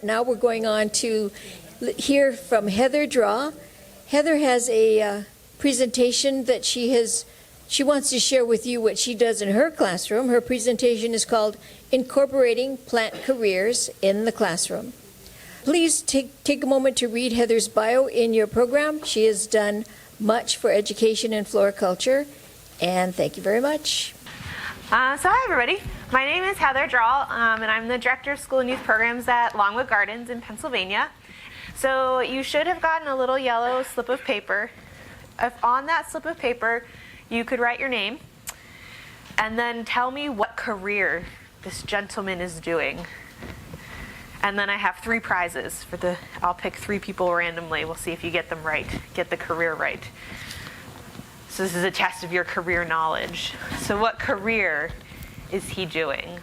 now we're going on to hear from Heather Drall. Heather has a presentation that she wants to share with you what she does in her classroom. Her presentation is called Incorporating Plant Careers in the Classroom. Please take a moment to read Heather's bio in your program. She has done much for education in floriculture, and thank you very much. Hi everybody, my name is Heather Drall, and I'm the Director of School and Youth Programs at Longwood Gardens in Pennsylvania. So you should have gotten a little yellow slip of paper. If on that slip of paper you could write your name and then tell me what career this gentleman is doing. And then I have 3 prizes I'll pick 3 people randomly. We'll see if you get them right, get the career right. So this is a test of your career knowledge. So what career is he doing?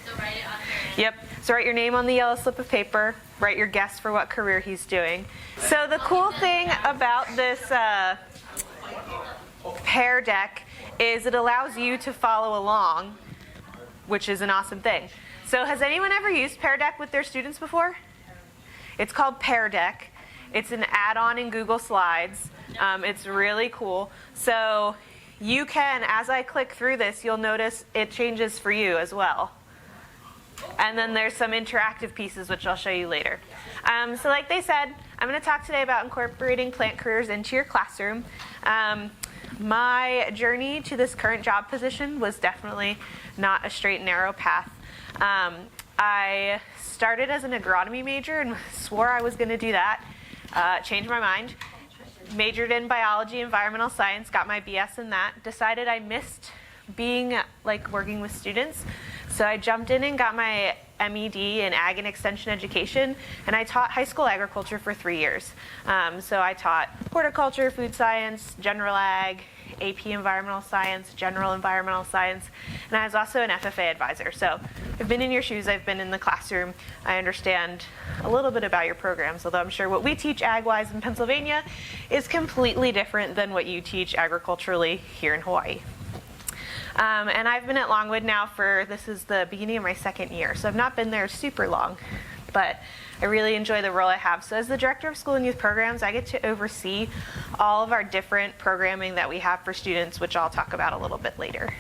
So write it on your Yep. So write your name on the yellow slip of paper. Write your guess for what career he's doing. So the cool thing about this Pear Deck is it allows you to follow along, which is an awesome thing. So has anyone ever used Pear Deck with their students before? It's called Pear Deck. It's an add-on in Google Slides. It's really cool. So you can, as I click through this, you'll notice it changes for you as well. And then there's some interactive pieces, which I'll show you later. So like they said, I'm going to talk today about incorporating plant careers into your classroom. My journey to this current job position was definitely not a straight and narrow path. I started as an agronomy major and swore I was going to do that. Changed my mind. Majored in biology, environmental science, got my BS in that. Decided I missed being working with students. So I jumped in and got my MED in Ag and Extension Education, and I taught high school agriculture for 3 years. So I taught horticulture, food science, general ag, AP environmental science, general environmental science, and I was also an FFA advisor. So I've been in your shoes, I've been in the classroom, I understand a little bit about your programs, although I'm sure what we teach ag-wise in Pennsylvania is completely different than what you teach agriculturally here in Hawaii. And I've been at Longwood now this is the beginning of my 2nd year, so I've not been there super long, but I really enjoy the role I have. So as the Director of School and Youth Programs, I get to oversee all of our different programming that we have for students, which I'll talk about a little bit later.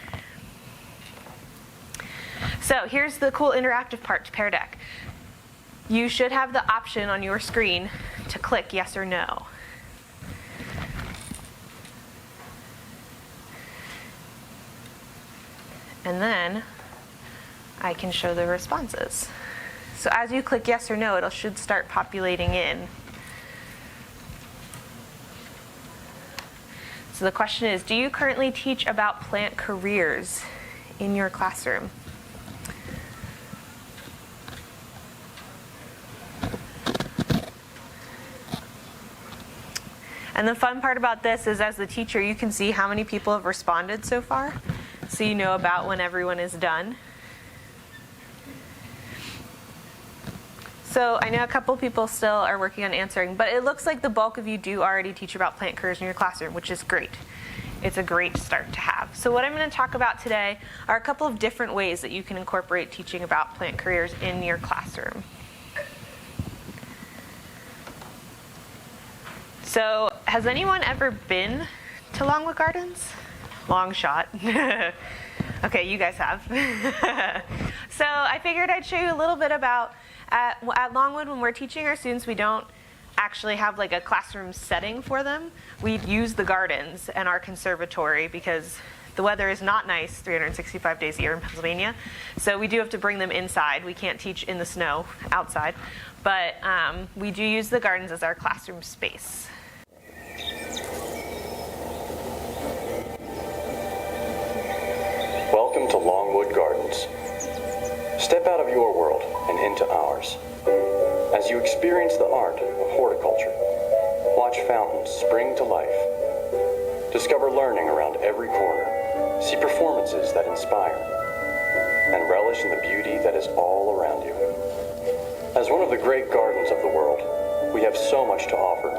So here's the cool interactive part to Pear Deck. You should have the option on your screen to click yes or no. And then I can show the responses. So as you click yes or no, it should start populating in. So the question is, do you currently teach about plant careers in your classroom? And the fun part about this is, as the teacher, you can see how many people have responded so far, so you know about when everyone is done. So I know a couple people still are working on answering, but it looks like the bulk of you do already teach about plant careers in your classroom, which is great. It's a great start to have. So what I'm going to talk about today are a couple of different ways that you can incorporate teaching about plant careers in your classroom. So has anyone ever been to Longwood Gardens? Long shot. Okay, you guys have. So I figured I'd show you a little bit about at Longwood, when we're teaching our students, we don't actually have a classroom setting for them. We use the gardens and our conservatory because the weather is not nice 365 days a year in Pennsylvania. So we do have to bring them inside. We can't teach in the snow outside. But we do use the gardens as our classroom space. Welcome to Longwood Gardens. Step out of your world and into ours. As you experience the art of horticulture, watch fountains spring to life, discover learning around every corner, see performances that inspire, and relish in the beauty that is all around you. As one of the great gardens of the world, we have so much to offer.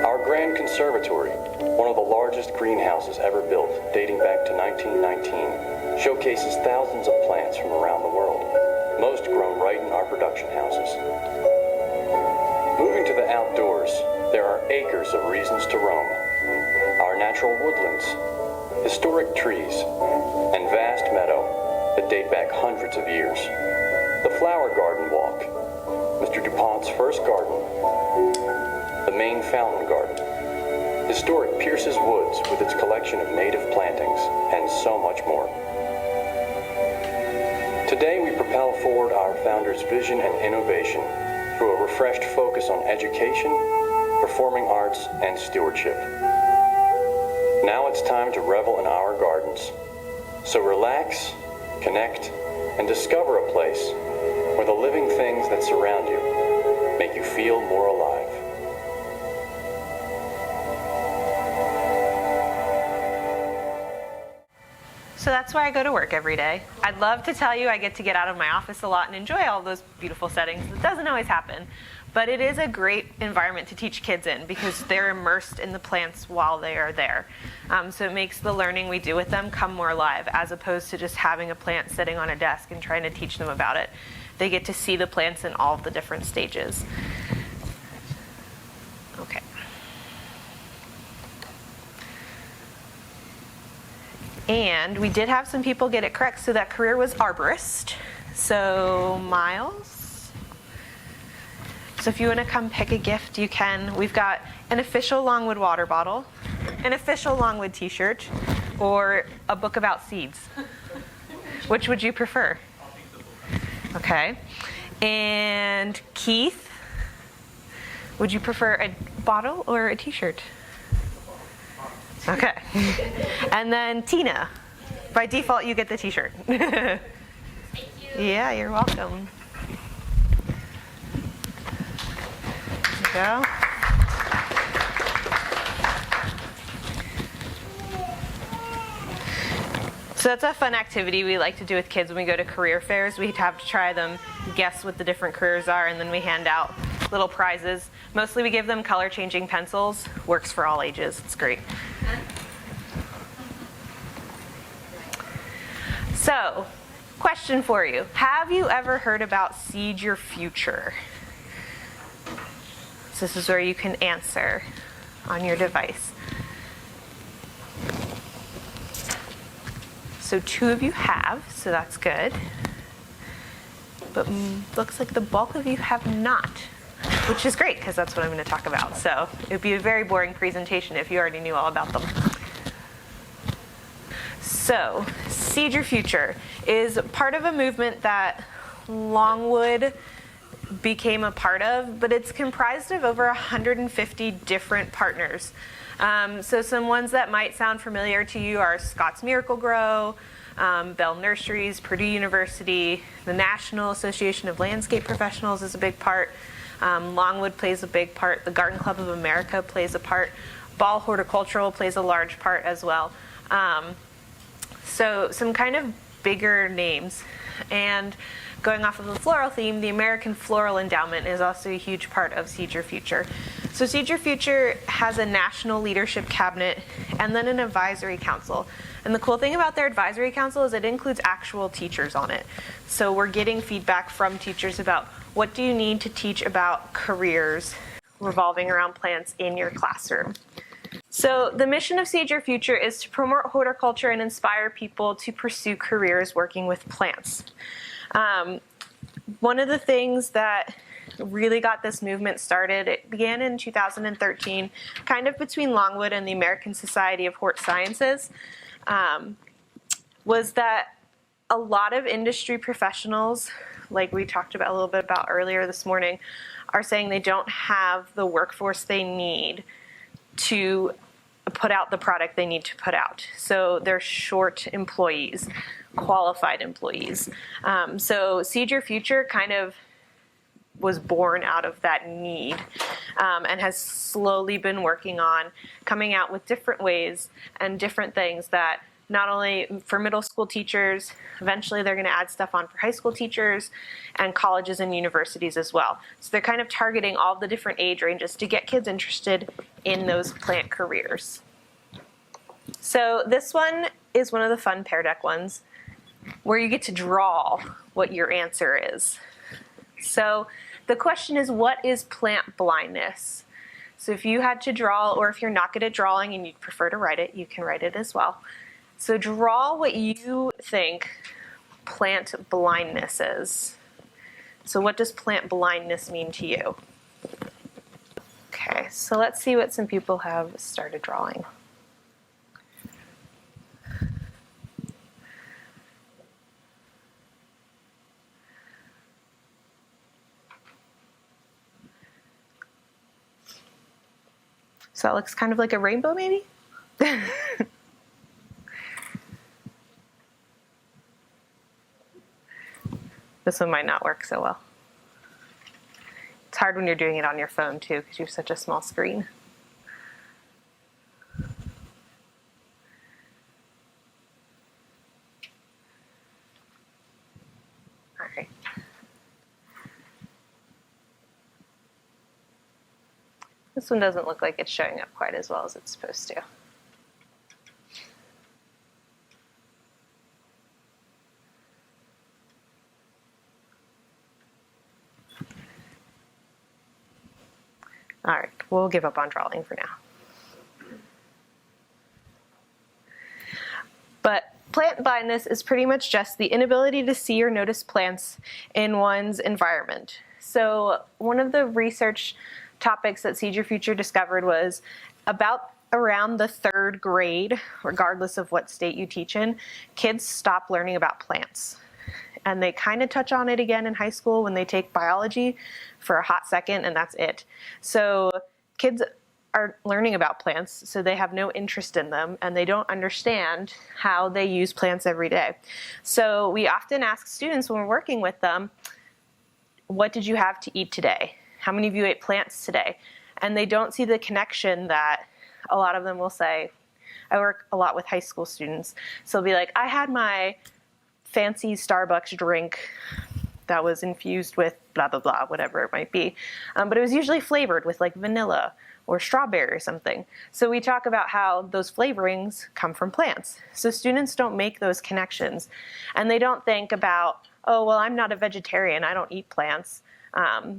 Our grand conservatory, one of the largest greenhouses ever built, dating back to 1919, showcases thousands of plants from around the world. most grown right in our production houses. Moving to the outdoors, there are acres of reasons to roam. Our natural woodlands, historic trees, and vast meadow that date back hundreds of years. The flower garden walk, Mr. DuPont's first garden, the main fountain garden, historic Pierce's Woods with its collection of native plantings, and so much more. Today we propel forward our founder's vision and innovation through a refreshed focus on education, performing arts, and stewardship. Now it's time to revel in our gardens. So relax, connect, and discover a place where the living things that surround you make you feel more alive. So that's where I go to work every day. I'd love to tell you I get to get out of my office a lot and enjoy all those beautiful settings. It doesn't always happen, but it is a great environment to teach kids in because they're immersed in the plants while they are there. So it makes the learning we do with them come more alive as opposed to just having a plant sitting on a desk and trying to teach them about it. They get to see the plants in all of the different stages. Okay. And we did have some people get it correct, so that career was arborist. So Miles. So if you want to come pick a gift, you can. We've got an official Longwood water bottle, an official Longwood t-shirt, or a book about seeds. Which would you prefer? Okay. And Keith, would you prefer a bottle or a t-shirt? Okay. And then Tina, by default, you get the t-shirt. Thank you. Yeah, you're welcome. There you go. So that's a fun activity we like to do with kids when we go to career fairs. We have to try them, guess what the different careers are, and then we hand out little prizes. Mostly we give them color-changing pencils. Works for all ages. It's great. So, question for you. Have you ever heard about Seed Your Future? So this is where you can answer on your device. So 2 of you have, so that's good. But looks like the bulk of you have not, which is great because that's what I'm going to talk about. So it would be a very boring presentation if you already knew all about them. So Seed Your Future is part of a movement that Longwood became a part of, but it's comprised of over 150 different partners. So some ones that might sound familiar to you are Scott's Miracle Grow, Bell Nurseries, Purdue University, the National Association of Landscape Professionals is a big part. Longwood plays a big part. The Garden Club of America plays a part. Ball Horticultural plays a large part as well. So some kind of bigger names. And going off of the floral theme, the American Floral Endowment is also a huge part of Seed Your Future. So Seed Your Future has a national leadership cabinet and then an advisory council. And the cool thing about their advisory council is it includes actual teachers on it. So we're getting feedback from teachers about what do you need to teach about careers revolving around plants in your classroom. So the mission of Seed Your Future is to promote horticulture and inspire people to pursue careers working with plants. One of the things that really got this movement started, it began in 2013, kind of between Longwood and the American Society of Hort Sciences, was that a lot of industry professionals, like we talked about a little bit about earlier this morning, are saying they don't have the workforce they need to put out the product they need to put out. So they're short employees, qualified employees. So Seed Your Future kind of was born out of that need and has slowly been working on coming out with different ways and different things that not only for middle school teachers, eventually they're going to add stuff on for high school teachers and colleges and universities as well. So they're kind of targeting all the different age ranges to get kids interested in those plant careers. So this one is one of the fun pear deck ones. where you get to draw what your answer is. So the question is, what is plant blindness? So if you had to draw, or if you're not good at drawing and you'd prefer to write it, you can write it as well. So draw what you think plant blindness is. So what does plant blindness mean to you? Okay, so let's see what some people have started drawing. So that looks kind of like a rainbow, maybe? This one might not work so well. It's hard when you're doing it on your phone too, because you have such a small screen. All right. This one doesn't look like it's showing up quite as well as it's supposed to. All right, we'll give up on drawing for now. But plant blindness is pretty much just the inability to see or notice plants in one's environment. So one of the research topics that Seed Your Future discovered was about around the 3rd grade, regardless of what state you teach in, kids stop learning about plants. And they kind of touch on it again in high school when they take biology for a hot second, and that's it. So kids are learning about plants, so they have no interest in them, and they don't understand how they use plants every day. So we often ask students when we're working with them, what did you have to eat today? How many of you ate plants today? And they don't see the connection that a lot of them will say. I work a lot with high school students, so they'll be like, I had my fancy Starbucks drink that was infused with blah, blah, blah, whatever it might be. But it was usually flavored with like vanilla or strawberry or something. So we talk about how those flavorings come from plants. So students don't make those connections. And they don't think about, oh, well, I'm not a vegetarian, I don't eat plants.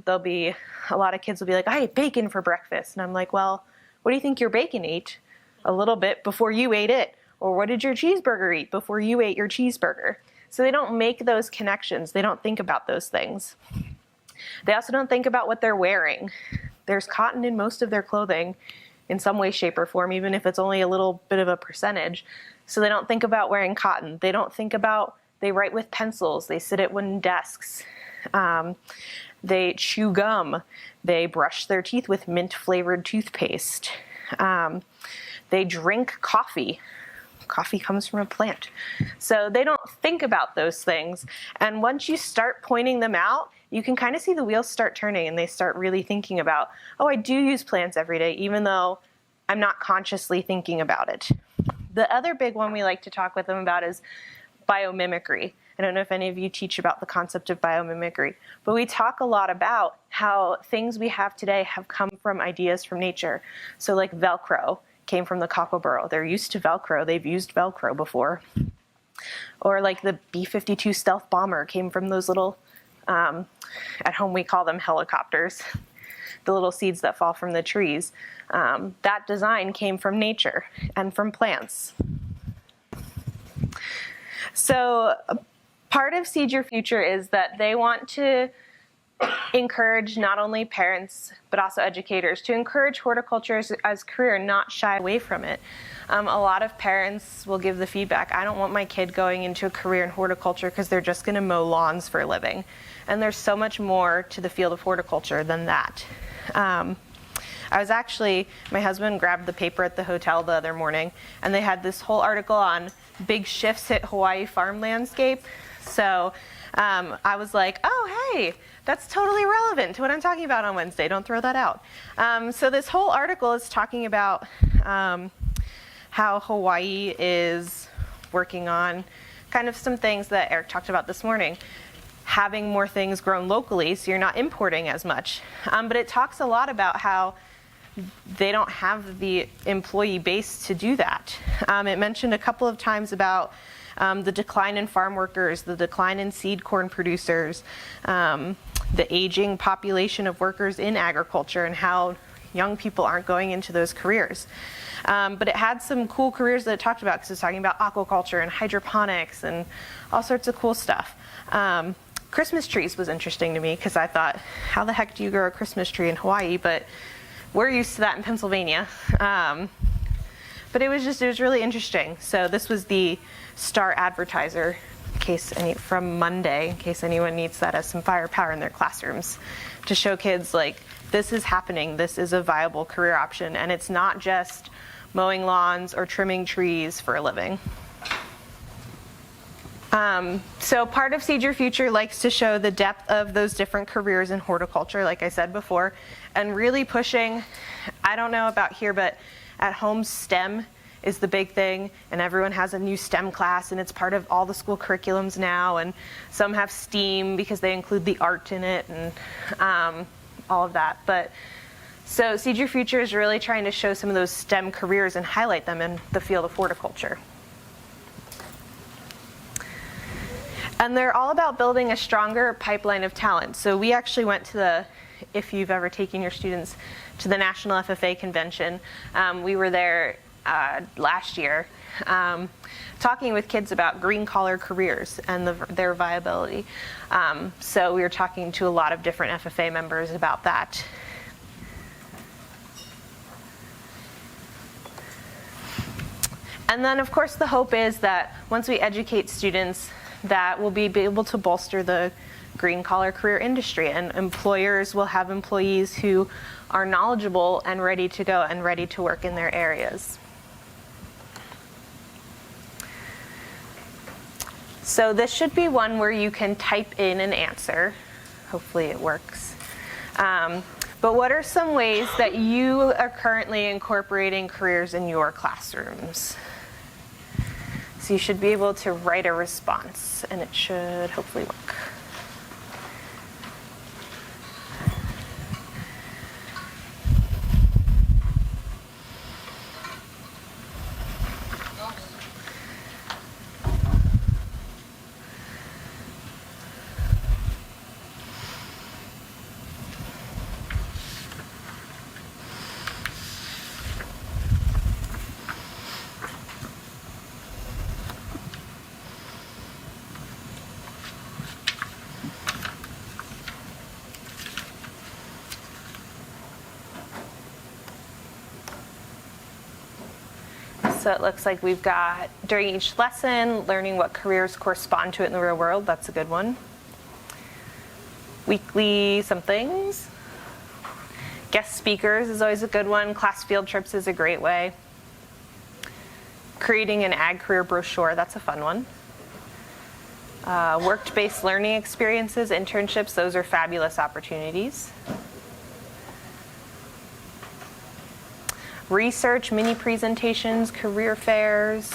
There'll be, a lot of kids will be like, I ate bacon for breakfast. And I'm like, well, what do you think your bacon ate? A little bit before you ate it. Or what did your cheeseburger eat before you ate your cheeseburger? So they don't make those connections. They don't think about those things. They also don't think about what they're wearing. There's cotton in most of their clothing in some way, shape, or form, even if it's only a little bit of a percentage. So they don't think about wearing cotton. They don't think about, they write with pencils. They sit at wooden desks. They chew gum. They brush their teeth with mint-flavored toothpaste. They drink coffee. Coffee comes from a plant. So they don't think about those things. And once you start pointing them out, you can kind of see the wheels start turning and they start really thinking about, oh, I do use plants every day, even though I'm not consciously thinking about it. The other big one we like to talk with them about is biomimicry. I don't know if any of you teach about the concept of biomimicry, but we talk a lot about how things we have today have come from ideas from nature. So like Velcro came from the kookaburra. They're used to Velcro. They've used Velcro before. Or like the B-52 stealth bomber came from those little, at home we call them helicopters, the little seeds that fall from the trees. That design came from nature and from plants. So part of Seed Your Future is that they want to encourage not only parents but also educators to encourage horticulture as a career, not shy away from it. A lot of parents will give the feedback, I don't want my kid going into a career in horticulture because they're just going to mow lawns for a living. And there's so much more to the field of horticulture than that. I was actually, my husband grabbed the paper at the hotel the other morning, and they had this whole article on big shifts at Hawaii farm landscape. So I was like, oh, hey, that's totally relevant to what I'm talking about on Wednesday. Don't throw that out. So this whole article is talking about how Hawaii is working on kind of some things that Eric talked about this morning. Having more things grown locally so you're not importing as much. But it talks a lot about how they don't have the employee base to do that. It mentioned a couple of times about the decline in farm workers, the decline in seed corn producers, the aging population of workers in agriculture, and how young people aren't going into those careers. But it had some cool careers that it talked about, because it's talking about aquaculture and hydroponics and all sorts of cool stuff. Christmas trees was interesting to me, because I thought, how the heck do you grow a Christmas tree in Hawaii? But we're used to that in Pennsylvania. But it was really interesting. So this was the Star Advertiser from Monday, in case anyone needs that as some firepower in their classrooms, to show kids, like, this is happening, this is a viable career option, and it's not just mowing lawns or trimming trees for a living. So part of Seed Your Future likes to show the depth of those different careers in horticulture, like I said before, and really pushing, I don't know about here, but at home STEM is the big thing, and everyone has a new STEM class, and it's part of all the school curriculums now, and some have STEAM because they include the art in it, and all of that. But so Seed Your Future is really trying to show some of those STEM careers and highlight them in the field of horticulture. And they're all about building a stronger pipeline of talent. So we actually went to if you've ever taken your students to the National FFA Convention, we were there last year, talking with kids about green collar careers and their viability. So we were talking to a lot of different FFA members about that. And then, of course, the hope is that once we educate students, that we'll be able to bolster the green collar career industry, and employers will have employees who are knowledgeable and ready to go and ready to work in their areas. So this should be one where you can type in an answer. Hopefully it works. But what are some ways that you are currently incorporating careers in your classrooms? So you should be able to write a response, and it should hopefully work. So it looks like we've got, during each lesson, learning what careers correspond to it in the real world. That's a good one. Weekly somethings. Guest speakers is always a good one. Class field trips is a great way. Creating an ag career brochure, that's a fun one. Work-based learning experiences, internships, those are fabulous opportunities. Research, mini presentations, career fairs.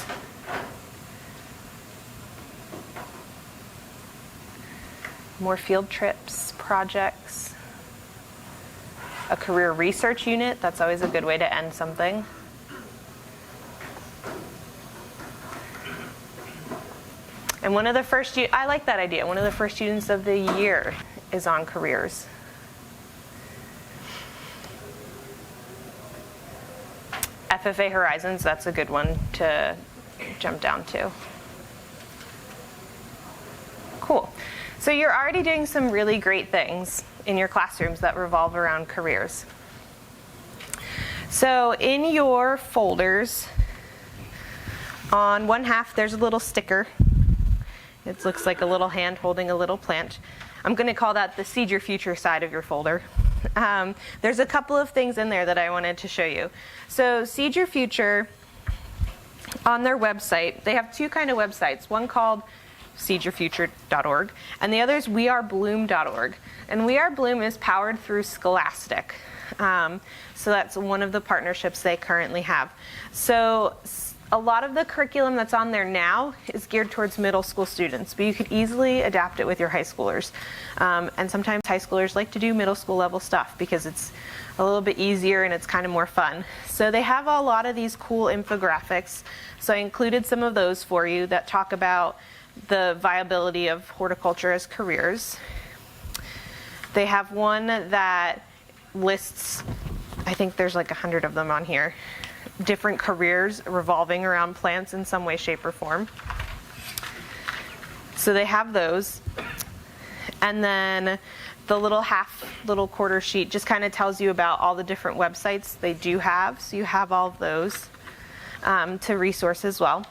More field trips, projects. A career research unit, that's always a good way to end something. And one of the first, I like that idea, one of the first students of the year is on careers. FFA Horizons, that's a good one to jump down to. Cool. So you're already doing some really great things in your classrooms that revolve around careers. So in your folders, on one half there's a little sticker. It looks like a little hand holding a little plant. I'm going to call that the Seed Your Future side of your folder. There's a couple of things in there that I wanted to show you. So Seed Your Future, on their website, they have two kind of websites. One called seedyourfuture.org, and the other is wearebloom.org. And We Are Bloom is powered through Scholastic. So that's one of the partnerships they currently have. So a lot of the curriculum that's on there now is geared towards middle school students, but you could easily adapt it with your high schoolers. And sometimes high schoolers like to do middle school level stuff because it's a little bit easier and it's kind of more fun. So they have a lot of these cool infographics. So I included some of those for you that talk about the viability of horticulture as careers. They have one that lists, I think there's like 100 of them on here, different careers revolving around plants in some way, shape, or form. So they have those. And then the little quarter sheet just kind of tells you about all the different websites they do have. So you have all of those to resource as well.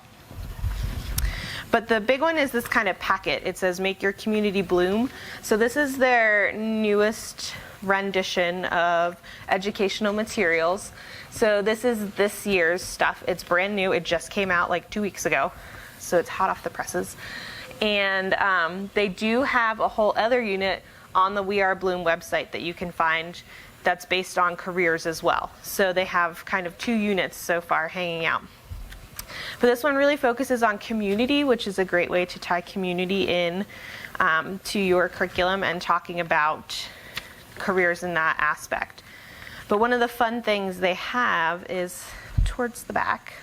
But the big one is this kind of packet. It says Make Your Community Bloom. So this is their newest rendition of educational materials. So this is this year's stuff. It's brand new. It just came out like 2 weeks ago. So it's hot off the presses. And they do have a whole other unit on the We Are Bloom website that you can find that's based on careers as well. So they have kind of 2 units so far hanging out. But this one really focuses on community, which is a great way to tie community in to your curriculum and talking about careers in that aspect. But one of the fun things they have is towards the back.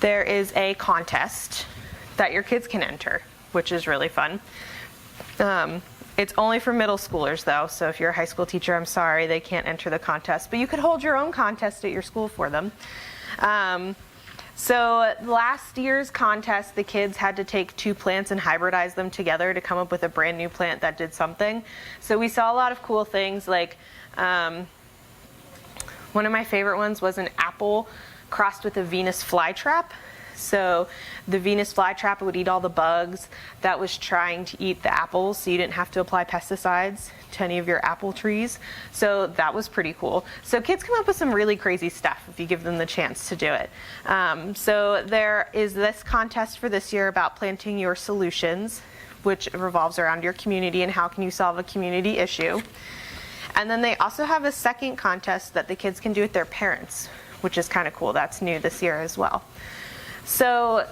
There is a contest that your kids can enter, which is really fun. It's only for middle schoolers though, so if you're a high school teacher, I'm sorry, they can't enter the contest, but you could hold your own contest at your school for them. So last year's contest, the kids had to take 2 plants and hybridize them together to come up with a brand new plant that did something. So we saw a lot of cool things, like one of my favorite ones was an apple crossed with a Venus flytrap. So the Venus flytrap would eat all the bugs that was trying to eat the apples, so you didn't have to apply pesticides to any of your apple trees. So that was pretty cool. So kids come up with some really crazy stuff if you give them the chance to do it. So there is this contest for this year about planting your solutions, which revolves around your community and how can you solve a community issue. And then they also have a second contest that the kids can do with their parents, which is kind of cool. That's new this year as well. So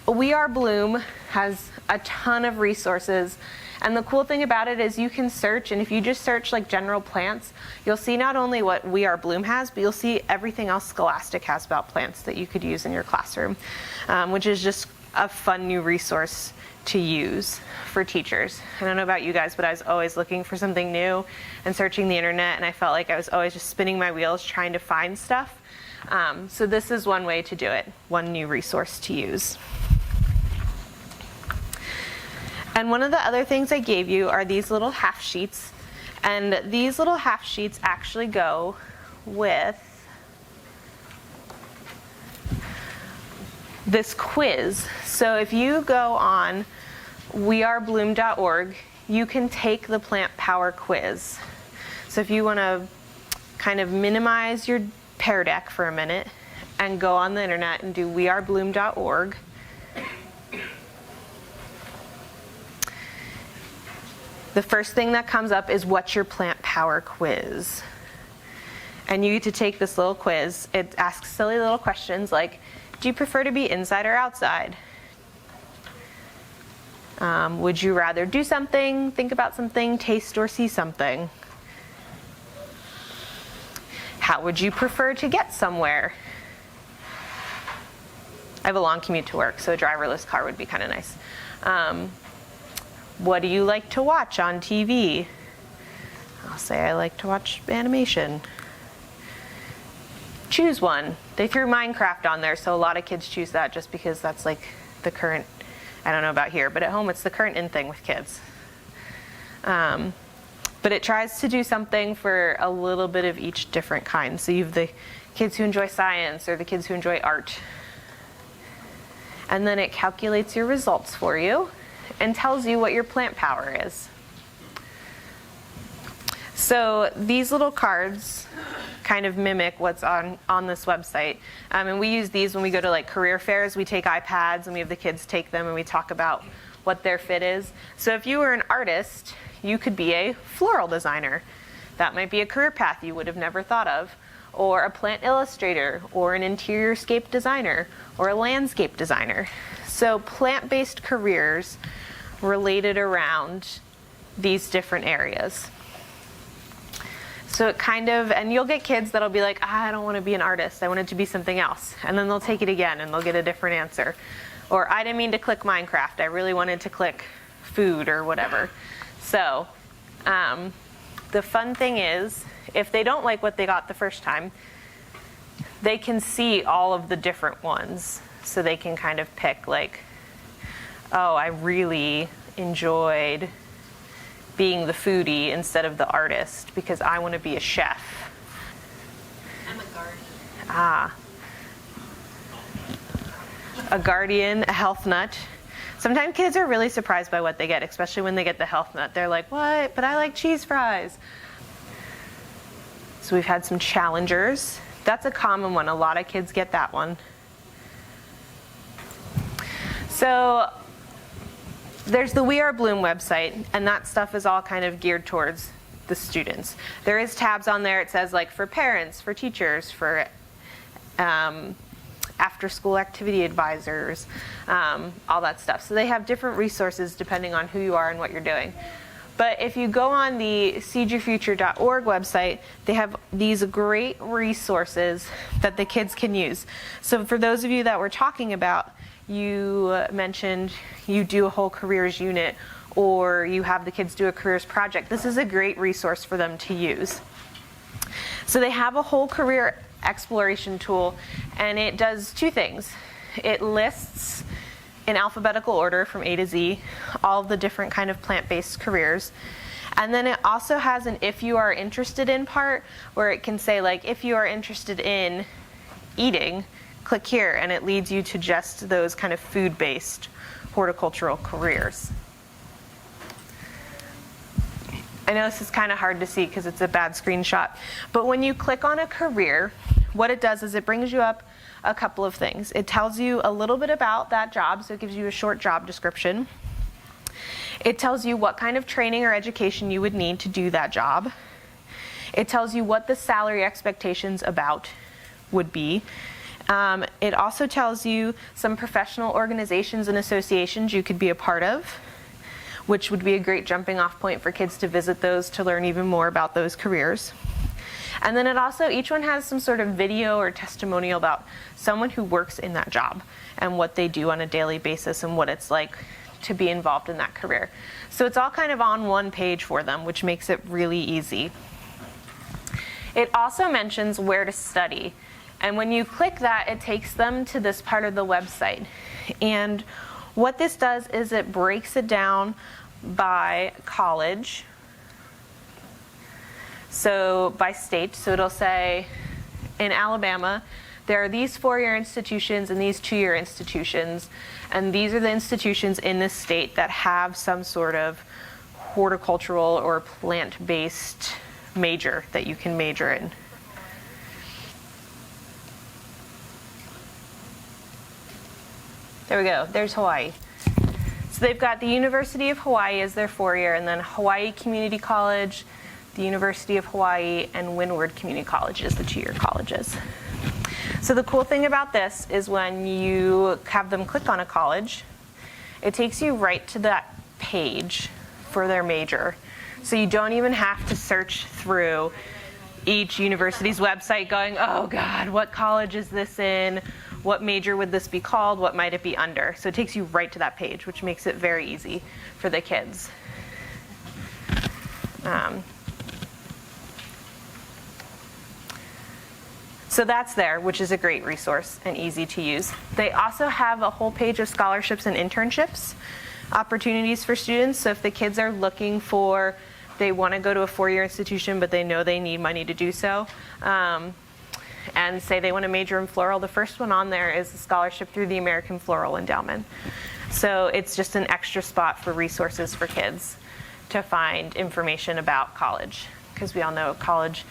We Are Bloom has a ton of resources, and the cool thing about it is you can search, and if you just search like general plants, you'll see not only what We Are Bloom has, but you'll see everything else Scholastic has about plants that you could use in your classroom, which is just a fun new resource to use for teachers. I don't know about you guys, but I was always looking for something new and searching the internet, and I felt like I was always just spinning my wheels trying to find stuff. So this is one way to do it, one new resource to use. And one of the other things I gave you are these little half sheets. And these little half sheets actually go with this quiz. So if you go on wearebloom.org, you can take the plant power quiz. So if you want to kind of minimize your Pear Deck for a minute and go on the internet and do wearebloom.org. The first thing that comes up is what's your plant power quiz? And you get to take this little quiz. It asks silly little questions like, do you prefer to be inside or outside? Would you rather do something, think about something, taste or see something? How would you prefer to get somewhere? I have a long commute to work, so a driverless car would be kind of nice. What do you like to watch on TV? I'll say I like to watch animation. Choose one. They threw Minecraft on there, so a lot of kids choose that just because that's like the current, I don't know about here, but at home it's the current in thing with kids. But it tries to do something for a little bit of each different kind. So you have the kids who enjoy science or the kids who enjoy art. And then it calculates your results for you and tells you what your plant power is. So these little cards kind of mimic what's on this website. And we use these when we go to like career fairs. We take iPads and we have the kids take them and we talk about what their fit is. So if you were an artist, you could be a floral designer. That might be a career path you would have never thought of. or a plant illustrator, or an interior scape designer, or a landscape designer. So plant-based careers related around these different areas. So it kind of, and you'll get kids that'll be like, I don't want to be an artist, I want it to be something else. And then they'll take it again and they'll get a different answer. Or I didn't mean to click Minecraft, I really wanted to click food or whatever. So the fun thing is, if they don't like what they got the first time, they can see all of the different ones. So they can kind of pick like, oh, I really enjoyed being the foodie instead of the artist because I want to be a chef. I'm a guardian. Ah. A guardian, a health nut. Sometimes kids are really surprised by what they get, especially when they get the health nut. They're like, what? But I like cheese fries. So we've had some challengers. That's a common one. A lot of kids get that one. So there's the We Are Bloom website, and that stuff is all kind of geared towards the students. There is tabs on there. It says like for parents, for teachers, for after school activity advisors, all that stuff. So they have different resources depending on who you are and what you're doing. But if you go on the seedyourfuture.org website, they have these great resources that the kids can use. So for those of you that we're talking about, you mentioned you do a whole careers unit, or you have the kids do a careers project. This is a great resource for them to use. So they have a whole career exploration tool, and it does two things. It lists in alphabetical order from A to Z all of the different kind of plant-based careers. And then it also has an if you are interested in part, where it can say like, if you are interested in eating, click here, and it leads you to just those kind of food-based horticultural careers. I know this is kind of hard to see because it's a bad screenshot, but when you click on a career, what it does is it brings you up a couple of things. It tells you a little bit about that job, so it gives you a short job description. It tells you what kind of training or education you would need to do that job. It tells you what the salary expectations about would be. It also tells you some professional organizations and associations you could be a part of, which would be a great jumping off point for kids to visit those to learn even more about those careers. And then it also, each one has some sort of video or testimonial about someone who works in that job and what they do on a daily basis and what it's like to be involved in that career. So it's all kind of on one page for them, which makes it really easy. It also mentions where to study. And when you click that, it takes them to this part of the website. And what this does is it breaks it down by college. So by state, so it'll say in Alabama, there are these 4-year institutions and these 2-year institutions, and these are the institutions in this state that have some sort of horticultural or plant-based major that you can major in. There we go, there's Hawaii. So they've got the University of Hawaii as their 4-year, and then Hawaii Community College, the University of Hawaii, and Windward Community College is the 2-year colleges. So the cool thing about this is when you have them click on a college, it takes you right to that page for their major. So you don't even have to search through each university's website going, oh God, what college is this in? What major would this be called? What might it be under? So it takes you right to that page, which makes it very easy for the kids. So that's there, which is a great resource and easy to use. They also have a whole page of scholarships and internships opportunities for students. So if the kids are looking for, they want to go to a 4-year institution, but they know they need money to do so, and say they want to major in floral, the first one on there is a scholarship through the American Floral Endowment. So it's just an extra spot for resources for kids to find information about college, because we all know college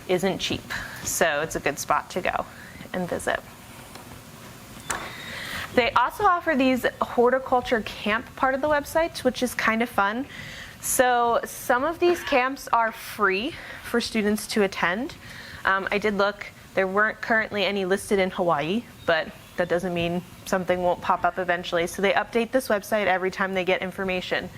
isn't cheap. So it's a good spot to go and visit. They also offer these horticulture camp part of the website, which is kind of fun. So some of these camps are free for students to attend. I did look. There weren't currently any listed in Hawaii, but that doesn't mean something won't pop up eventually. So they update this website every time they get information.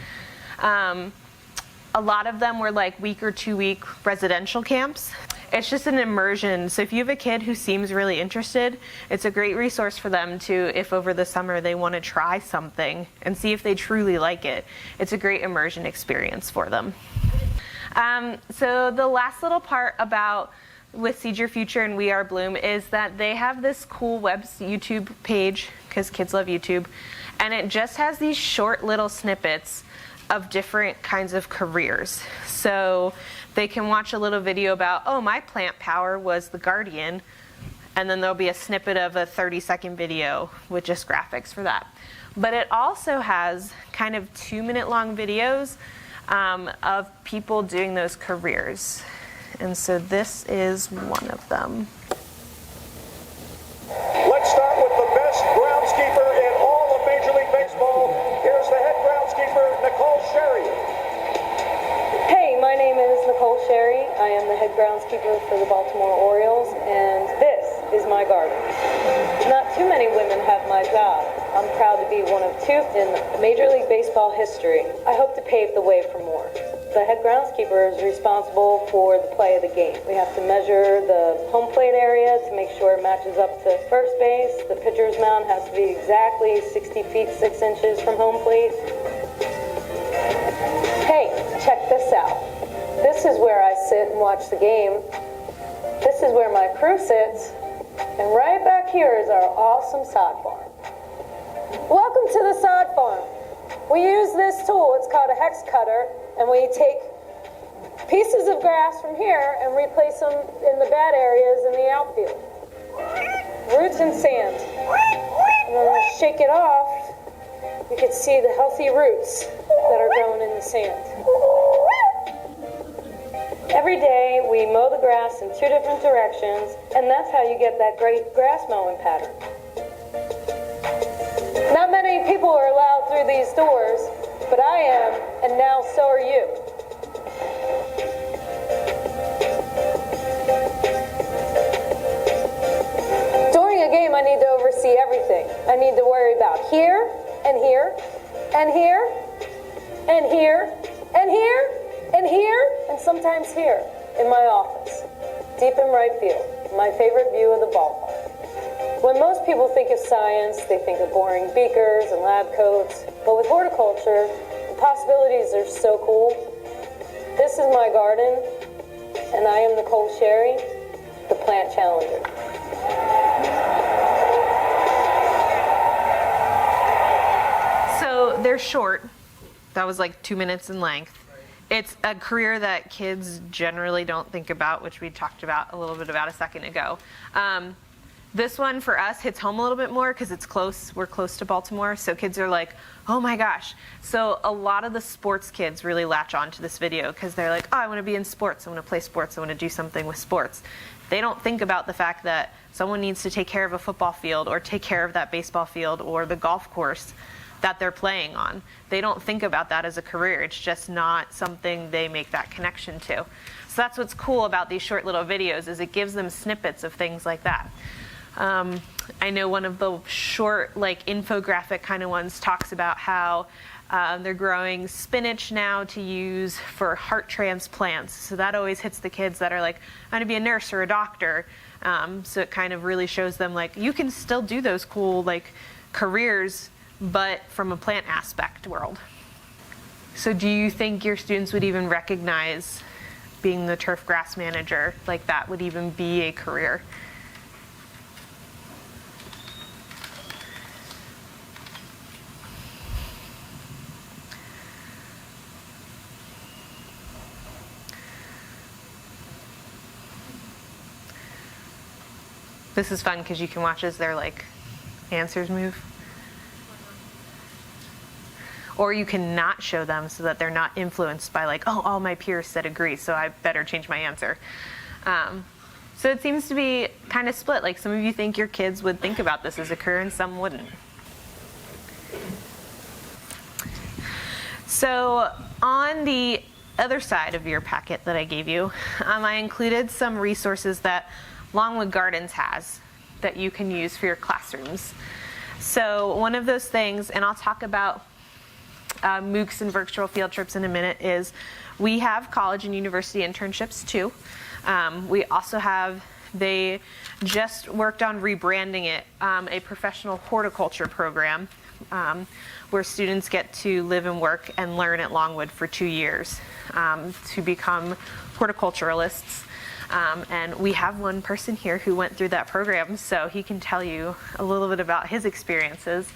A lot of them were like week or 2 week residential camps. It's just an immersion. So if you have a kid who seems really interested, it's a great resource for them to, if over the summer they want to try something and see if they truly like it. It's a great immersion experience for them. So the last little part about with Seed Your Future and We Are Bloom is that they have this cool YouTube page, because kids love YouTube, and it just has these short little snippets of different kinds of careers. So they can watch a little video about, oh, my plant power was the guardian, and then there'll be a snippet of a 30-second video with just graphics for that. But it also has kind of 2-minute long videos of people doing those careers. And so this is one of them. Let's start with the best groundskeeper in all of Major League Baseball. Here's the head groundskeeper, Nicole Sherry. Hey, my name is Nicole Sherry. I am the head groundskeeper for the Baltimore Orioles, and this is my garden. Not too many women have my job. I'm proud to be one of 2 in Major League Baseball history. I hope to pave the way for more. The head groundskeeper is responsible for the play of the game. We have to measure the home plate area to make sure it matches up to first base. The pitcher's mound has to be exactly 60 feet 6 inches from home plate. Hey, check this out. This is where I sit and watch the game. This is where my crew sits. And right back here is our awesome sod farm. Welcome to the sod farm. We use this tool, it's called a hex cutter, and we take pieces of grass from here and replace them in the bad areas in the outfield. Roots and sand. And then we shake it off, you can see the healthy roots that are growing in the sand. Every day we mow the grass in 2 different directions, and that's how you get that great grass mowing pattern. Not many people are allowed through these doors, but I am, and now so are you. During a game, I need to oversee everything. I need to worry about here, and here, and here, and here, and here, and here, and sometimes here, in my office, deep in right field, my favorite view of the ballpark. When most people think of science, they think of boring beakers and lab coats. But with horticulture, the possibilities are so cool. This is my garden, and I am Nicole Sherry, the plant challenger. So they're short. That was like 2 minutes in length. It's a career that kids generally don't think about, which we talked about a little bit about a second ago. This one for us hits home a little bit more because it's close. We're close to Baltimore, so kids are like, oh my gosh. So a lot of the sports kids really latch on to this video because they're like, oh, I want to be in sports. I want to play sports. I want to do something with sports. They don't think about the fact that someone needs to take care of a football field or take care of that baseball field or the golf course that they're playing on. They don't think about that as a career. It's just not something they make that connection to. So that's what's cool about these short little videos is it gives them snippets of things like that. I know one of the short, like infographic kind of ones talks about how they're growing spinach now to use for heart transplants. So that always hits the kids that are like, I want to be a nurse or a doctor. So it kind of really shows them like, you can still do those cool like careers, but from a plant aspect world. So do you think your students would even recognize being the turf grass manager, like that would even be a career? This is fun because you can watch as their like answers move. Or you can not show them so that they're not influenced by like, oh, all my peers said agree, so I better change my answer. So it seems to be kind of split. Like some of you think your kids would think about this as a career and some wouldn't. So on the other side of your packet that I gave you, I included some resources that Longwood Gardens has that you can use for your classrooms. So one of those things, and I'll talk about MOOCs and virtual field trips in a minute, is we have college and university internships too. We also have, they just worked on rebranding it, a professional horticulture program where students get to live and work and learn at Longwood for 2 years to become horticulturalists. And we have one person here who went through that program, so he can tell you a little bit about his experiences.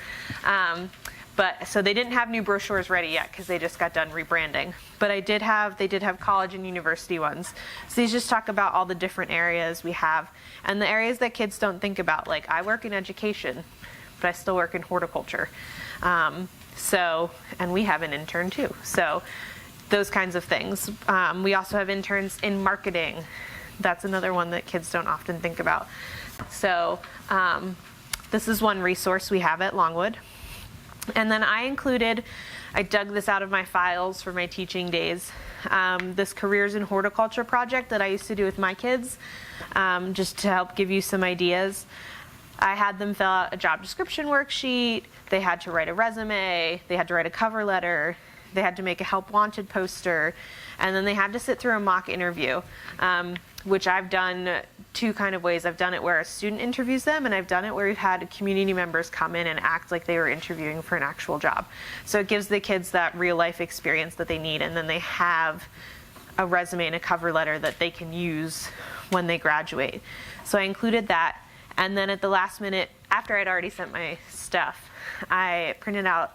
So they didn't have new brochures ready yet because they just got done rebranding. But they did have college and university ones. So these just talk about all the different areas we have and the areas that kids don't think about. Like, I work in education, but I still work in horticulture. And we have an intern too. So those kinds of things. We also have interns in marketing. That's another one that kids don't often think about. So this is one resource we have at Longwood. And then I dug this out of my files for my teaching days, this Careers in Horticulture project that I used to do with my kids, just to help give you some ideas. I had them fill out a job description worksheet, they had to write a resume, they had to write a cover letter, they had to make a help wanted poster, and then they had to sit through a mock interview, which I've done two kind of ways. I've done it where a student interviews them, and I've done it where we've had community members come in and act like they were interviewing for an actual job. So it gives the kids that real life experience that they need, and then they have a resume and a cover letter that they can use when they graduate. So I included that, and then at the last minute, after I'd already sent my stuff, I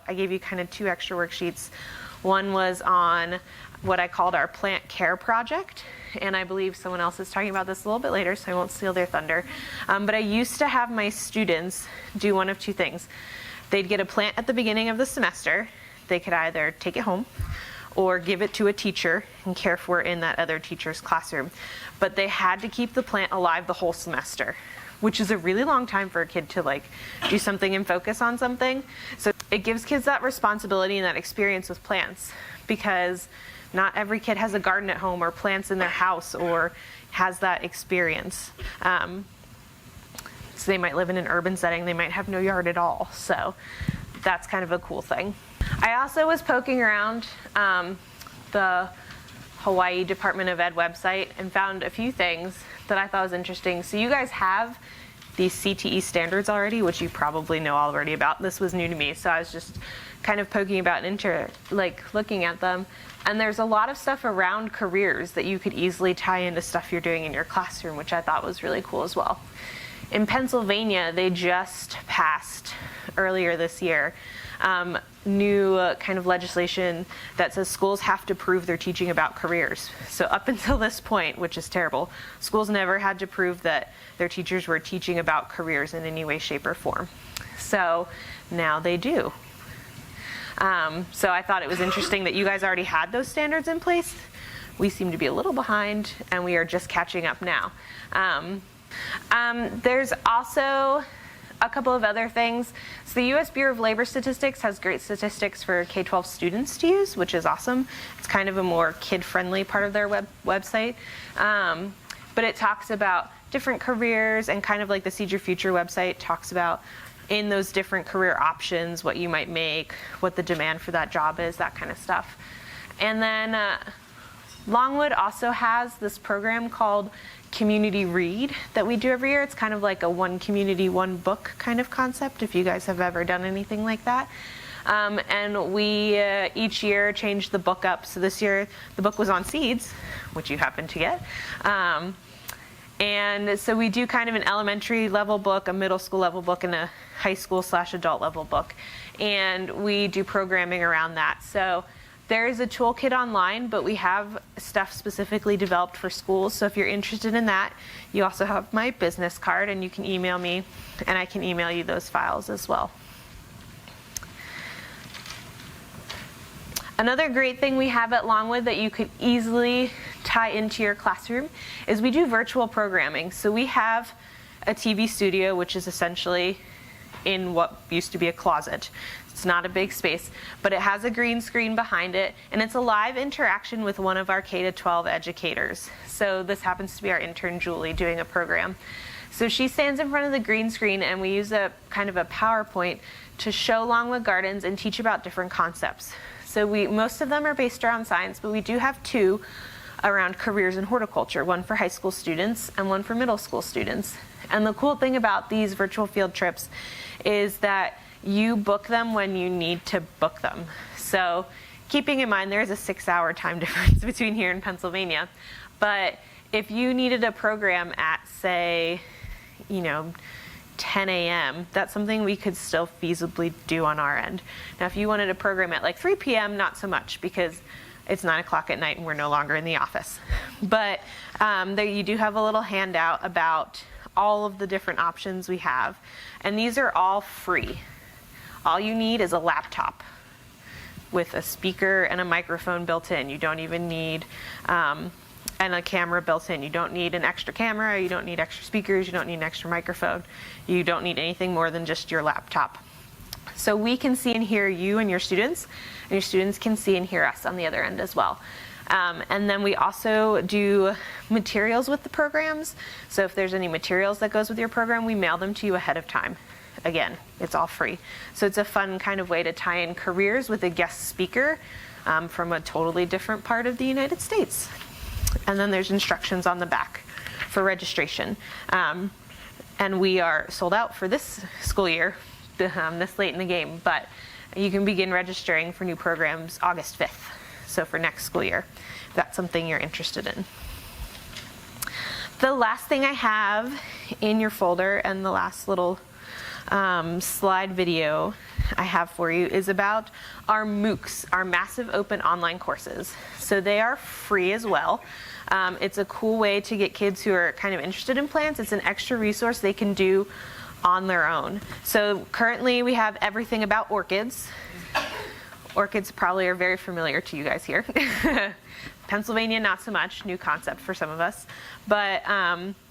gave you kind of 2 extra worksheets. One was on what I called our plant care project, and I believe someone else is talking about this a little bit later, so I won't steal their thunder. But I used to have my students do one of 2 things. They'd get a plant at the beginning of the semester. They could either take it home or give it to a teacher and care for it in that other teacher's classroom. But they had to keep the plant alive the whole semester, which is a really long time for a kid to do something and focus on something. So it gives kids that responsibility and that experience with plants, because not every kid has a garden at home or plants in their house or has that experience. So they might live in an urban setting, they might have no yard at all. So that's kind of a cool thing. I also was poking around the Hawaii Department of Ed website and found a few things that I thought was interesting. So you guys have these CTE standards already, which you probably know already about. This was new to me, so I was just kind of poking about and looking at them. And there's a lot of stuff around careers that you could easily tie into stuff you're doing in your classroom, which I thought was really cool as well. In Pennsylvania, they just passed earlier this year new kind of legislation that says schools have to prove they're teaching about careers. So up until this point, which is terrible, schools never had to prove that their teachers were teaching about careers in any way, shape, or form. So now they do. So I thought it was interesting that you guys already had those standards in place. We seem to be a little behind, and we are just catching up now. There's also a couple of other things. So the U.S. Bureau of Labor Statistics has great statistics for K-12 students to use, which is awesome. It's kind of a more kid-friendly part of their website. But it talks about different careers, and kind of like the Seed Your Future website talks about in those different career options, what you might make, what the demand for that job is, that kind of stuff. And then Longwood also has this program called Community Read that we do every year. It's kind of like a one community, one book kind of concept, if you guys have ever done anything like that. And we each year change the book up. So this year the book was on seeds, which you happen to get. And so we do kind of an elementary level book, a middle school level book, and a high school / adult level book. And we do programming around that. So there is a toolkit online, but we have stuff specifically developed for schools. So if you're interested in that, you also have my business card, and you can email me, and I can email you those files as well. Another great thing we have at Longwood that you could easily tie into your classroom is we do virtual programming. So we have a TV studio, which is essentially in what used to be a closet. It's not a big space, but it has a green screen behind it, and it's a live interaction with one of our K-12 educators. So this happens to be our intern, Julie, doing a program. So she stands in front of the green screen, and we use a kind of a PowerPoint to show Longwood Gardens and teach about different concepts. So most of them are based around science, but we do have 2 around careers in horticulture, one for high school students and one for middle school students. And the cool thing about these virtual field trips is that you book them when you need to book them. So keeping in mind there's a 6-hour time difference between here and Pennsylvania, but if you needed a program at, say, 10 a.m., that's something we could still feasibly do on our end. Now, if you wanted a program at like 3 p.m., not so much, because it's 9 o'clock at night and we're no longer in the office. But there you do have a little handout about all of the different options we have. And these are all free. All you need is a laptop with a speaker and a microphone built in. You don't even need and a camera built in. You don't need an extra camera, you don't need extra speakers, you don't need an extra microphone. You don't need anything more than just your laptop. So we can see and hear you and your students can see and hear us on the other end as well. And then we also do materials with the programs. So if there's any materials that goes with your program, we mail them to you ahead of time. Again, it's all free. So it's a fun kind of way to tie in careers with a guest speaker from a totally different part of the United States. And then there's instructions on the back for registration. And we are sold out for this school year, this late in the game, but you can begin registering for new programs August 5th. So for next school year, if that's something you're interested in. The last thing I have in your folder, and the last little slide video I have for you, is about our MOOCs, our massive open online courses. So they are free as well. It's a cool way to get kids who are kind of interested in plants. It's an extra resource they can do on their own. So currently we have everything about orchids. Orchids probably are very familiar to you guys here. Pennsylvania, not so much, new concept for some of us. But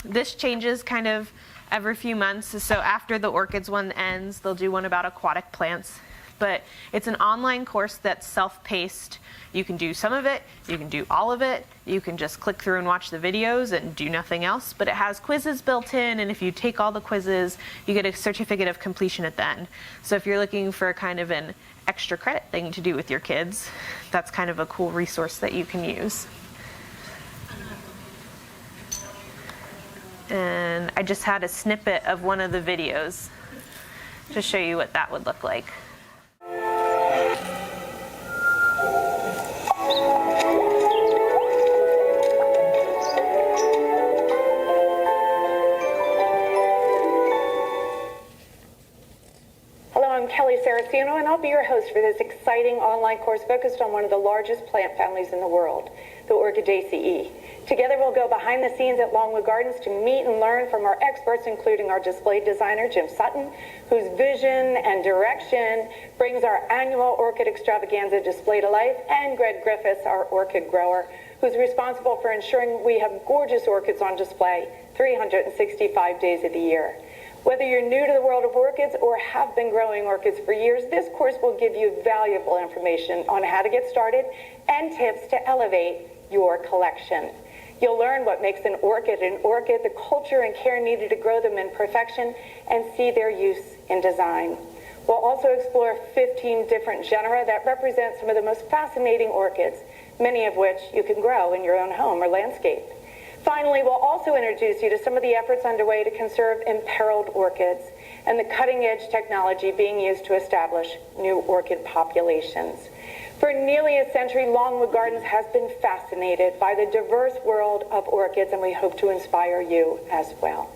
this changes kind of every few months. So after the orchids one ends, they'll do one about aquatic plants. But it's an online course that's self-paced. You can do some of it, you can do all of it, you can just click through and watch the videos and do nothing else, but it has quizzes built in, and if you take all the quizzes, you get a certificate of completion at the end. So if you're looking for kind of an extra credit thing to do with your kids, that's kind of a cool resource that you can use. And I just had a snippet of one of the videos to show you what that would look like. And I'll be your host for this exciting online course focused on one of the largest plant families in the world, the Orchid Day CE. Together we'll go behind the scenes at Longwood Gardens to meet and learn from our experts, including our display designer, Jim Sutton, whose vision and direction brings our annual Orchid Extravaganza display to life, and Greg Griffiths, our orchid grower, who's responsible for ensuring we have gorgeous orchids on display 365 days of the year. Whether you're new to the world of orchids or have been growing orchids for years, this course will give you valuable information on how to get started and tips to elevate your collection. You'll learn what makes an orchid, the culture and care needed to grow them in perfection, and see their use in design. We'll also explore 15 different genera that represent some of the most fascinating orchids, many of which you can grow in your own home or landscape. Finally, we'll also introduce you to some of the efforts underway to conserve imperiled orchids and the cutting-edge technology being used to establish new orchid populations. For nearly a century, Longwood Gardens has been fascinated by the diverse world of orchids, and we hope to inspire you as well.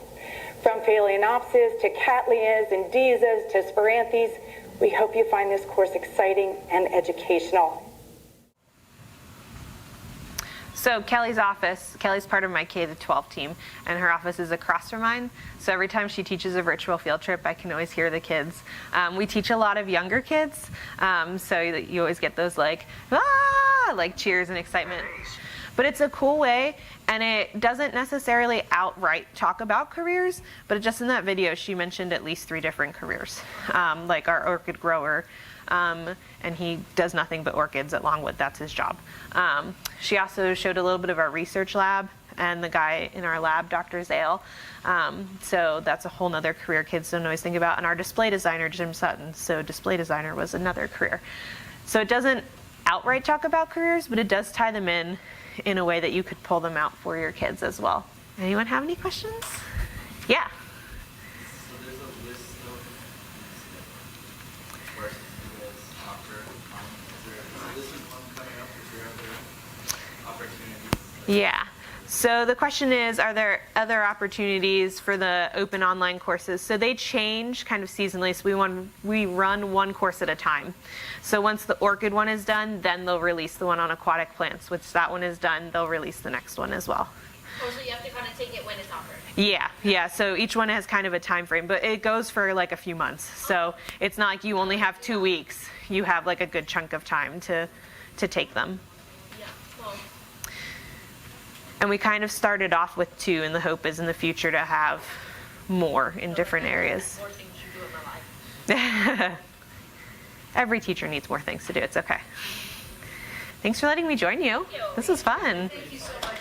From Phalaenopsis to Cattleyas and Dizas to Spiranthes, we hope you find this course exciting and educational. So Kelly's part of my K-12 team, and her office is across from mine. So every time she teaches a virtual field trip, I can always hear the kids. We teach a lot of younger kids, so you always get those like cheers and excitement. But it's a cool way, and it doesn't necessarily outright talk about careers, but just in that video she mentioned at least 3 different careers, like our orchid grower, and he does nothing but orchids at Longwood. That's his job. She also showed a little bit of our research lab and the guy in our lab, Dr. Drzal. So that's a whole nother career kids don't always think about. And our display designer, Jim Sutton. So display designer was another career. So it doesn't outright talk about careers, but it does tie them in a way that you could pull them out for your kids as well. Anyone have any questions? Yeah. So there's a list of courses you guys offer. Is there a list of one coming up? Is there other opportunities? Yeah. So the question is, are there other opportunities for the open online courses? So they change kind of seasonally. So we run one course at a time. So once the orchid one is done, then they'll release the one on aquatic plants. Once that one is done, they'll release the next one as well. Oh, so you have to kind of take it when it's offered. Yeah. So each one has kind of a time frame, but it goes for like a few months. So it's not like you only have 2 weeks. You have like a good chunk of time to take them. Yeah. Well, And we kind of started off with 2, and the hope is in the future to have more in different areas. more things you do in my life. Every teacher needs more things to do. It's okay. Thanks for letting me join you. This was fun. Thank you so much.